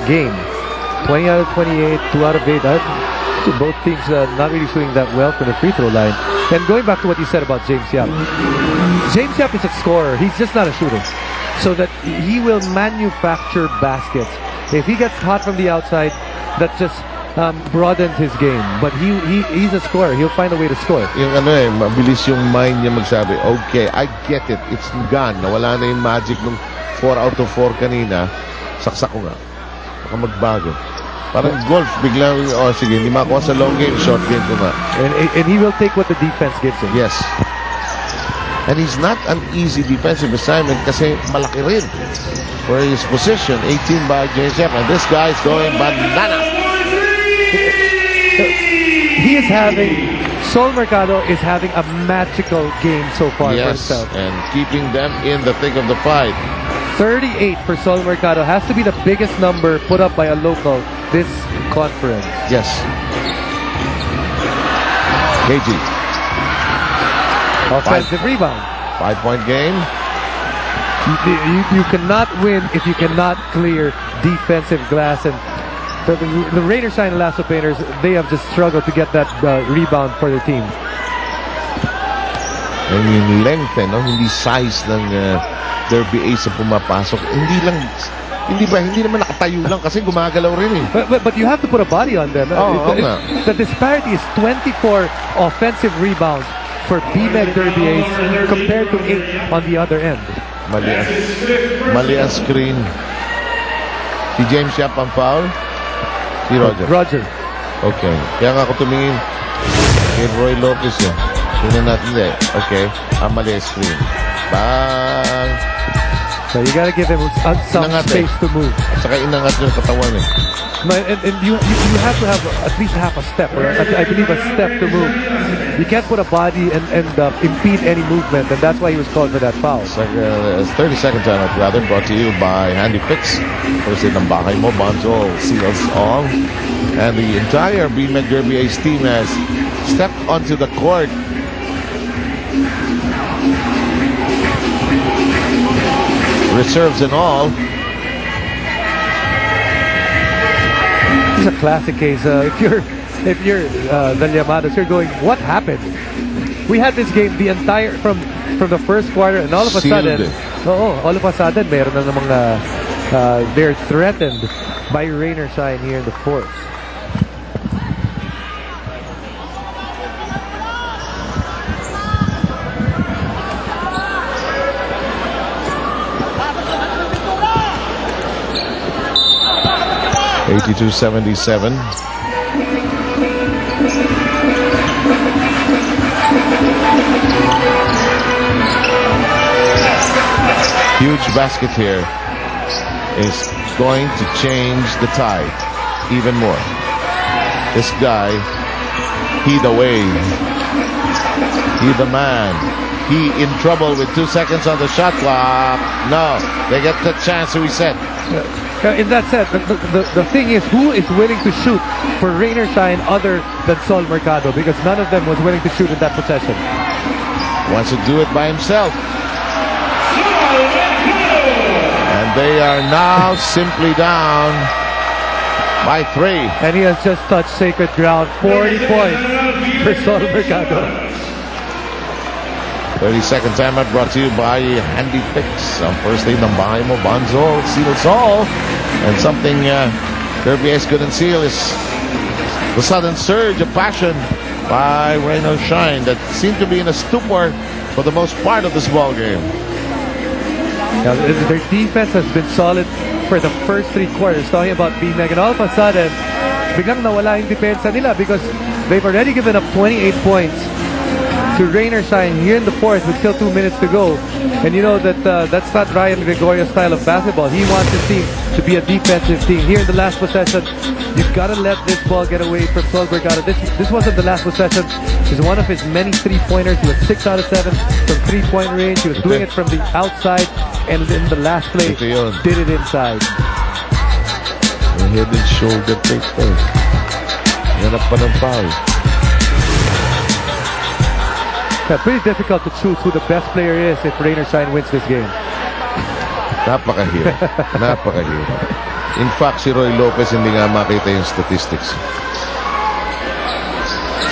game. 20 out of 28, 2 out of 8. Both teams not really shooting that well from the free throw line. And going back to what you said about James Yap. James Yap is a scorer. He's just not a shooter. So that he will manufacture baskets. If he gets hot from the outside, that just broadens his game. But he's a scorer. He'll find a way to score. Yung mabilis yung mind niya magsabi, okay, I get it. It's gone. Nawala na yung magic nung 4 out of 4 kanina. Saksak ko nga. Baka magbago. Parang golf, biglang, sige, hindi makuha sa long game, short game ko nga. And he will take what the defense gives him. Yes. And he's not an easy defensive assignment kasi malaki rin for his position. 18 by James Yap. And this guy is going bananas. He is having, Sol Mercado is having a magical game so far for himself. And keeping them in the thick of the fight. 38 for Sol Mercado has to be the biggest number put up by a local this conference. Yes. KG. Offensive rebound. 5-point game. You cannot win if you cannot clear defensive glass. And the Raiders and Elasto Painters, they have just struggled to get that rebound for their team. And yung length, no? Hindi size ng Derby Ace na pumapasok. Hindi naman nakatayo lang kasi gumagalaw rin eh. But you have to put a body on them. The disparity is 24 offensive rebounds for B-Meg Derby Ace compared to 8 on the other end. Mali ang screen. Si James Yap ang foul. Si Roger. Okay. Kaya nga ako tumingin kay Roy Lopez yun. Tingnan natin okay. Mali ang screen. Bang! So you gotta give him some space to move. At saka inangat yung katawan eh. And you have to have at least half a step, or I believe a step to move. You can't put a body and impede any movement, and that's why he was called for that foul. It's like 30-second timeout rather, brought to you by Handy Fix. First in ang bahay mo, Bonzo seals all. And the entire B-Meg Derby Ace team has stepped onto the court. Reserves and all. It's a classic case. If you're the Llamados, you're going, what happened? We had this game the entire from the first quarter, and all of a sudden, meron na namang they're threatened by rain or shine here in the fourth. $82-77. Huge basket here is going to change the tide even more. This guy, he the wave, he the man. He in trouble with 2 seconds on the shot clock. No, they get the chance to reset. In that set, the thing is, who is willing to shoot for rain or shine other than Sol Mercado? Because none of them was willing to shoot in that possession. Wants to do it by himself. And they are now simply down by 3. And he has just touched sacred ground. 40 points for Sol Mercado. 30-second timeout brought to you by Handy Fix. Ang first aid ng bahay mo, Bonzo seals all. And something Derby Ace couldn't seal is the sudden surge of passion by Rain or Shine that seemed to be in a stupor for the most part of this ball game. Now, their defense has been solid for the first 3 quarters. Talking about B-Meg, and all of a sudden, biglang nawala yung depensa nila because they've already given up 28 points to rain or shine here in the fourth with still 2 minutes to go. And you know that that's not Ryan Gregorio's style of basketball. He wants his team to be a defensive team. Here in the last possession, you've got to let this ball get away from Sol Mercado. This wasn't the last possession. It was one of his many three-pointers. He was 6 out of 7 from three-point range. He was doing it from the outside, and in the last play, did it inside. Head and shoulder take first. Yan pa ng foul. Yeah, pretty difficult to choose who the best player is if rain or shine wins this game. Napakahirap. Napakahirap. In fact, si Roy Lopez hindi nga makita yung statistics.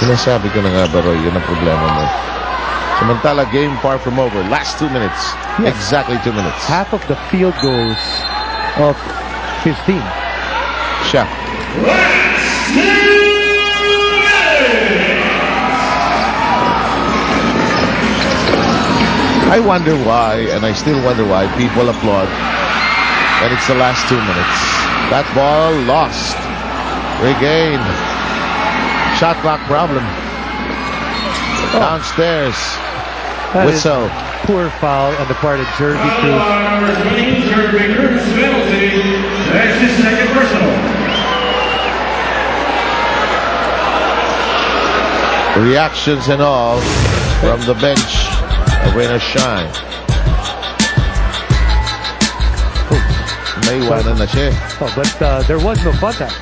Sinasabi ko na nga ba, Roy, yun ang problema mo. Samantala, game far from over. Last 2 minutes. Yes. Exactly 2 minutes. Half of the field goals of his team. Siya. I wonder why, and I still wonder why, people applaud when it's the last 2 minutes. That ball lost. Regained. Shot clock problem. Downstairs. That Whistle. Poor foul on the part of Jervy Cruz. That's his second personal. Reactions and all from the bench. A rain or shine. May iwanan na siya. Oh, but there was no contact.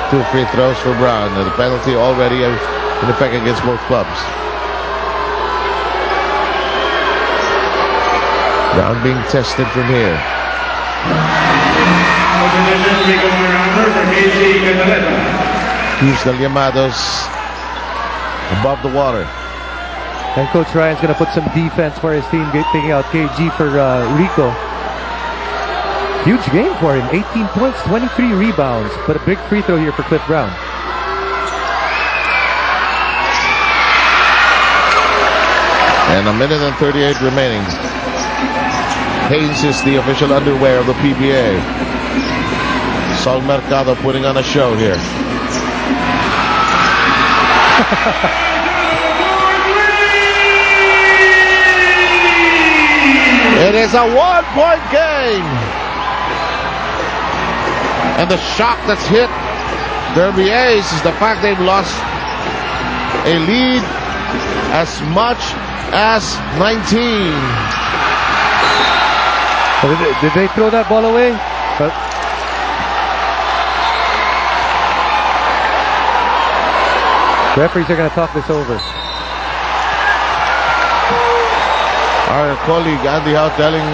Two free throws for Brown. The penalty already in effect against both clubs. Brown being tested from here. Keeps the Llamados above the water. And Coach Ryan's going to put some defense for his team, taking out KG for Rico. Huge game for him. 18 points, 23 rebounds. But a big free throw here for Cliff Brown. And a minute and 38 remaining. Haynes is the official underwear of the PBA. Sol Mercado putting on a show here. It is a one-point game. And the shock that's hit Derby Ace is the fact they've lost a lead as much as 19. Did they throw that ball away? Referees are going to talk this over. Our colleague Andy Howe telling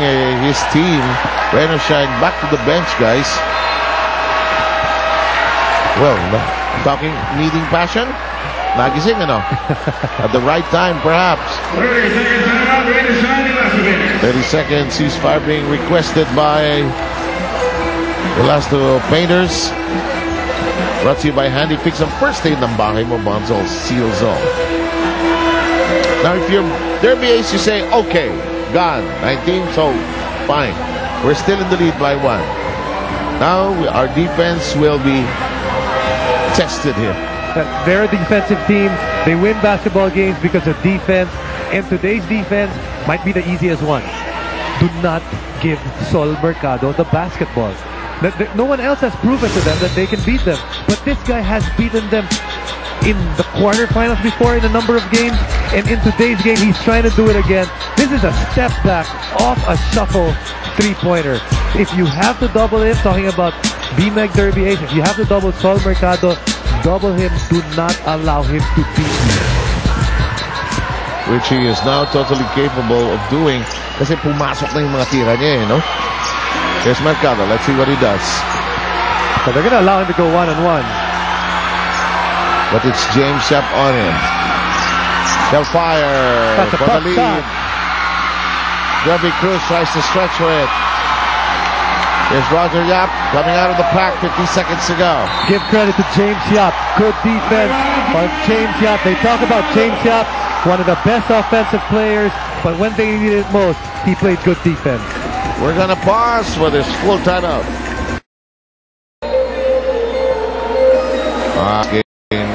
his team, rain or shine, back to the bench, guys. Well, talking, needing passion? Nagising, ano? At the right time, perhaps. 30 seconds timeout, rain or shine, Elasto. 30 seconds ceasefire being requested by Elasto Painters. Brought to you by Handy Fix ang first aid ng bahay mo, Bonzol Seal Zone. Now, if you're Derby Ace, you say, okay, gone, 19, so fine. We're still in the lead by 1. Now, our defense will be tested here. They're a defensive team. They win basketball games because of defense. And today's defense might be the easiest one. Do not give Sol Mercado the basketball. No one else has proven to them that they can beat them. But this guy has beaten them in the quarterfinals before in a number of games. And in today's game, he's trying to do it again. This is a step back off a shuffle three-pointer. If you have to double him, talking about B-Meg Derby Ace, if you have to double Sol Mercado, double him. Do not allow him to beat you. Which he is now totally capable of doing. Kasi pumasok na yung mga tira niya, no? Here's Mercado. Let's see what he does. So they're going to allow him to go one-on-one. But it's James Yap on him. They'll fire That's a for the tough lead. shot. Jervy Cruz tries to stretch for it. Here's Roger Yap coming out of the pack 50 seconds to go. Give credit to James Yap. Good defense on James Yap. They talk about James Yap, one of the best offensive players, but when they needed it most, he played good defense. We're going to pause for this full timeout.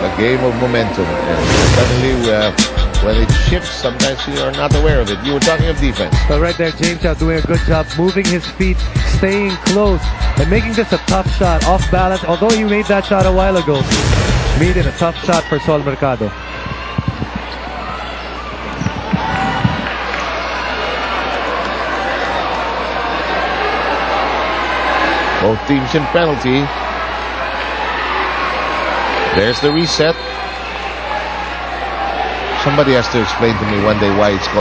A game of momentum. And suddenly, when it shifts, sometimes you are not aware of it. You were talking of defense. So right there, James Yap doing a good job, moving his feet, staying close, and making this a tough shot, off balance. Although he made that shot a while ago, made it a tough shot for Sol Mercado. Both teams in penalty. There's the reset. Somebody has to explain to me one day why it's called